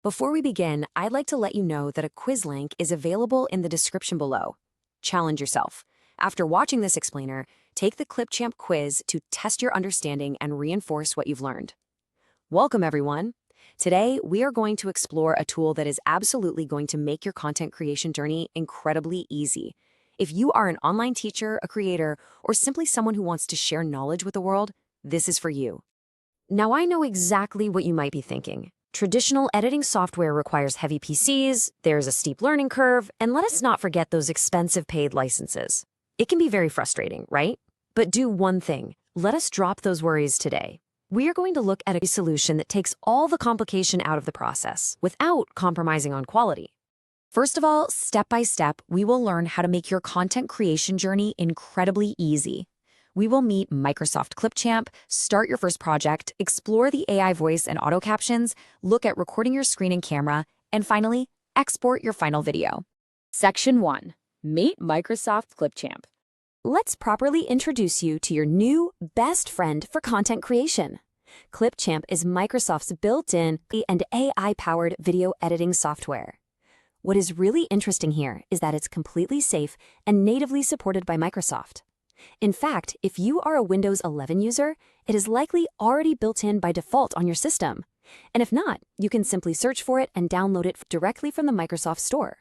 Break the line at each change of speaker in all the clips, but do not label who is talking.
Before we begin, I'd like to let you know that a quiz link is available in the description below. Challenge yourself. After watching this explainer, take the Clipchamp quiz to test your understanding and reinforce what you've learned. Welcome, everyone. Today, we are going to explore a tool that is absolutely going to make your content creation journey incredibly easy. If you are an online teacher, a creator, or simply someone who wants to share knowledge with the world, this is for you. Now, I know exactly what you might be thinking. Traditional editing software requires heavy PCs, there's a steep learning curve, and let us not forget those expensive paid licenses. It can be very frustrating, right? But do one thing. Let us drop those worries today. We are going to look at a solution that takes all the complication out of the process without compromising on quality. First of all, step by step, we will learn how to make your content creation journey incredibly easy. We will meet Microsoft Clipchamp, start your first project, explore the AI voice and auto captions, look at recording your screen and camera, and finally, export your final video. Section 1. Meet Microsoft Clipchamp. Let's properly introduce you to your new best friend for content creation. Clipchamp is Microsoft's built-in and AI-powered video editing software. What is really interesting here is that it's completely safe and natively supported by Microsoft. In fact, if you are a Windows 11 user, it is likely already built in by default on your system. And if not, you can simply search for it and download it directly from the Microsoft Store.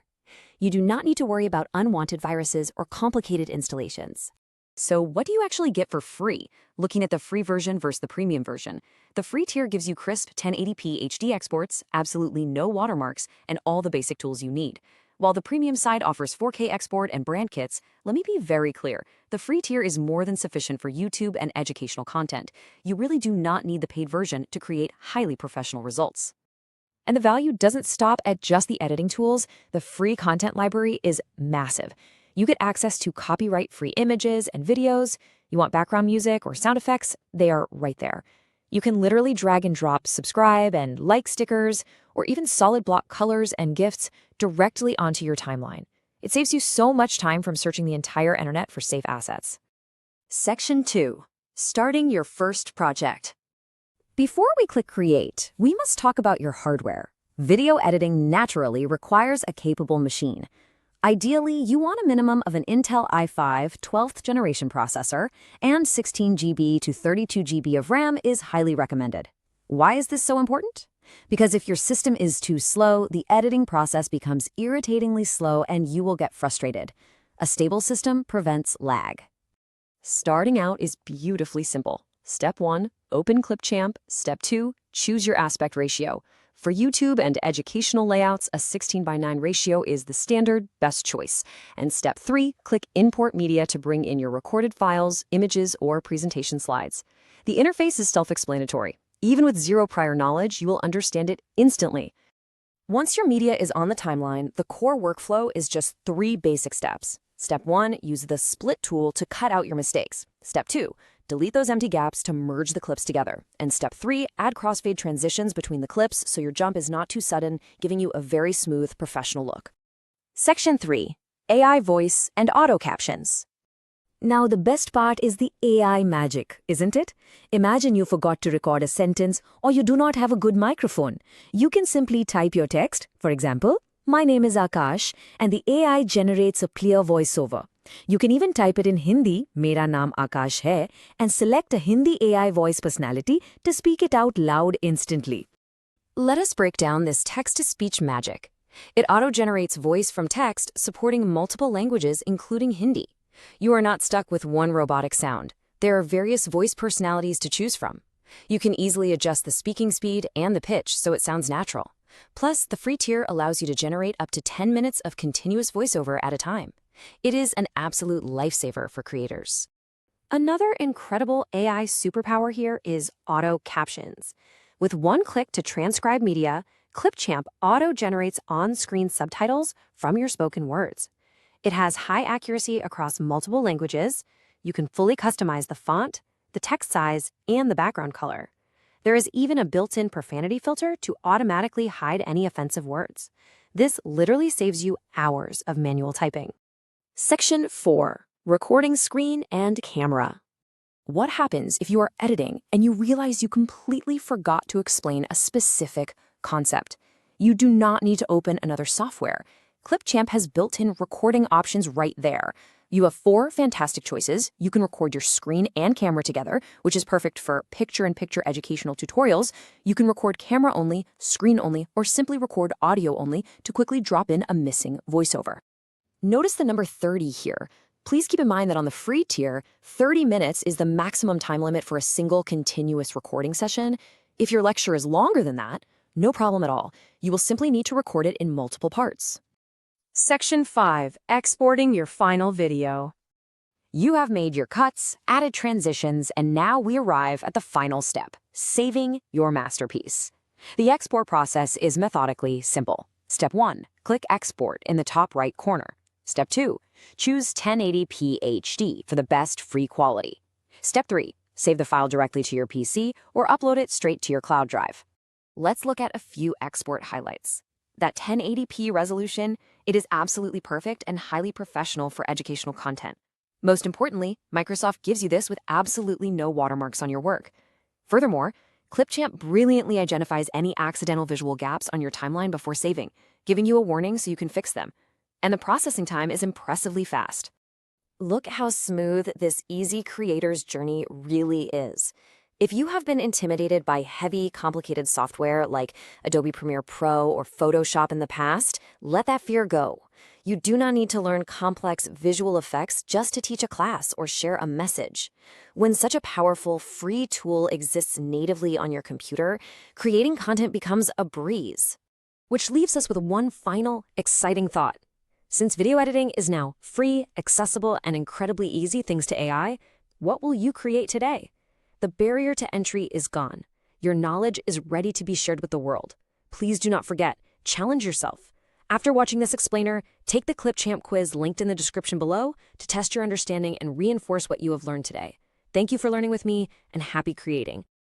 You do not need to worry about unwanted viruses or complicated installations. So what do you actually get for free? Looking at the free version versus the premium version. The free tier gives you crisp 1080p HD exports, absolutely no watermarks, and all the basic tools you need. While the premium side offers 4K export and brand kits, let me be very clear. The free tier is more than sufficient for YouTube and educational content. You really do not need the paid version to create highly professional results. And the value doesn't stop at just the editing tools. The free content library is massive. You get access to copyright-free images and videos. You want background music or sound effects? They are right there. You can literally drag and drop subscribe and like stickers, or even solid block colors and GIFs directly onto your timeline. It saves you so much time from searching the entire internet for safe assets. Section 2. Starting your first project. Before we click Create, we must talk about your hardware. Video editing naturally requires a capable machine. Ideally, you want a minimum of an Intel i5 12th generation processor, and 16 GB to 32 GB of RAM is highly recommended. Why is this so important? Because if your system is too slow, the editing process becomes irritatingly slow and you will get frustrated. A stable system prevents lag. Starting out is beautifully simple. Step 1, open Clipchamp. Step 2, choose your aspect ratio. For YouTube and educational layouts, a 16:9 ratio is the standard best choice. And step 3, click Import Media to bring in your recorded files, images, or presentation slides. The interface is self-explanatory. Even with zero prior knowledge, you will understand it instantly. Once your media is on the timeline, the core workflow is just 3 basic steps. Step 1, use the split tool to cut out your mistakes. Step 2, delete those empty gaps to merge the clips together. And step 3, add crossfade transitions between the clips so your jump is not too sudden, giving you a very smooth, professional look. Section 3, AI voice and auto captions. Now the best part is the AI magic, isn't it? Imagine you forgot to record a sentence or you do not have a good microphone. You can simply type your text, for example, "My name is Akash," and the AI generates a clear voiceover. You can even type it in Hindi, "Mera naam Akash hai," and select a Hindi AI voice personality to speak it out loud instantly. Let us break down this text-to-speech magic. It auto-generates voice from text, supporting multiple languages, including Hindi. You are not stuck with one robotic sound. There are various voice personalities to choose from. You can easily adjust the speaking speed and the pitch so it sounds natural. Plus, the free tier allows you to generate up to 10 minutes of continuous voiceover at a time. It is an absolute lifesaver for creators. Another incredible AI superpower here is auto captions. With one click to transcribe media, Clipchamp auto-generates on-screen subtitles from your spoken words. It has high accuracy across multiple languages. You can fully customize the font, the text size, and the background color. There is even a built-in profanity filter to automatically hide any offensive words. This literally saves you hours of manual typing. Section 4. Recording screen and camera. What happens if you are editing and you realize you completely forgot to explain a specific concept? You do not need to open another software. Clipchamp has built-in recording options right there. You have 4 fantastic choices. You can record your screen and camera together, which is perfect for picture-in-picture educational tutorials. You can record camera only, screen only, or simply record audio only to quickly drop in a missing voiceover. Notice the number 30 here. Please keep in mind that on the free tier, 30 minutes is the maximum time limit for a single continuous recording session. If your lecture is longer than that, no problem at all. You will simply need to record it in multiple parts.
Section 5. Exporting your final video.
You have made your cuts, added transitions, and now we arrive at the final step, saving your masterpiece. The export process is methodically simple. Step 1, click Export in the top right corner. Step 2, choose 1080p HD for the best free quality. Step 3, save the file directly to your PC or upload it straight to your cloud drive. Let's look at a few export highlights. That 1080p resolution, it is absolutely perfect and highly professional for educational content. Most importantly, Microsoft gives you this with absolutely no watermarks on your work. Furthermore, Clipchamp brilliantly identifies any accidental visual gaps on your timeline before saving, giving you a warning so you can fix them. And the processing time is impressively fast. Look how smooth this easy creator's journey really is. If you have been intimidated by heavy, complicated software like Adobe Premiere Pro or Photoshop in the past, let that fear go. You do not need to learn complex visual effects just to teach a class or share a message. When such a powerful, free tool exists natively on your computer, creating content becomes a breeze. Which leaves us with one final, exciting thought. Since video editing is now free, accessible, and incredibly easy thanks to AI, what will you create today? The barrier to entry is gone. Your knowledge is ready to be shared with the world. Please do not forget, challenge yourself. After watching this explainer, take the Clipchamp quiz linked in the description below to test your understanding and reinforce what you have learned today. Thank you for learning with me, and happy creating.